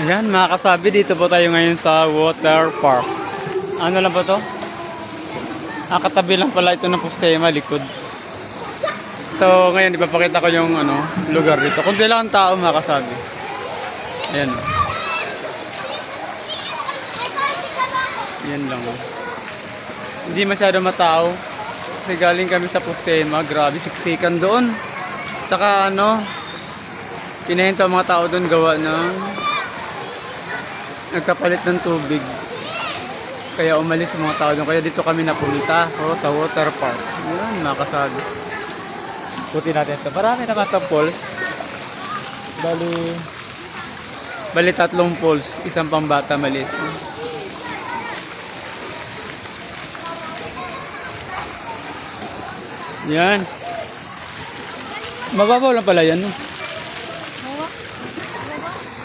Ayan mga kasabi, dito po tayo ngayon sa water park. Ano lang ba to? Katabi lang pala ito ng Postema, likod. So ngayon ipapakita ko yung lugar dito. Kunti lang ang tao mga kasabi. Ayan. Ayan lang. Hindi masyado matao. Kasi galing kami sa Postema. Grabe, siksikan doon. Tsaka pinahinto ang mga tao doon gawa ng nagkapalit ng tubig. Kaya umalis ang mga tao doon. Kaya dito kami napunta. Sa water park. Ayan, makasabi. Puti natin ito. Marami naman sa falls. Bali 3 falls. Isang pambata maliit. Yan. Mababaw lang pala yan. No?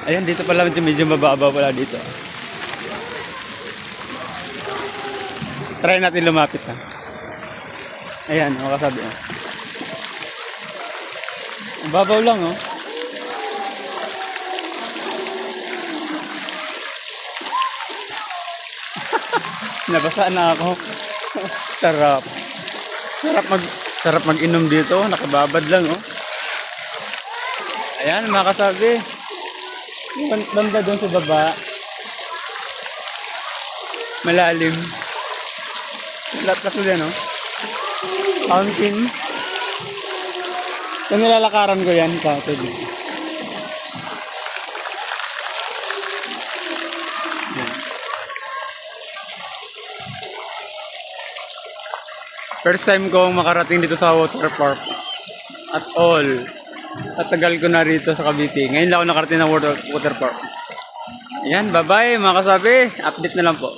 Ayan, dito pala medyo mababaw pala dito. Try natin lumapit ha. Ayan, makasabi oh. Mababaw lang oh. Nabasa na ako. Sarap. Sarap mag-inom dito, nakababad lang oh. Ayan, makasabi. Banda doon sa baba. Malalim. Lahat ko yan, oh. Fountain. Kung nilalakaran ko yan, kapag. First time kong makarating dito sa water park. At all. Tatagal ko na rito sa Cavite. Ngayon lang ako nakarating ng water park. Ayan, bye-bye mga kasabi. Update na lang po.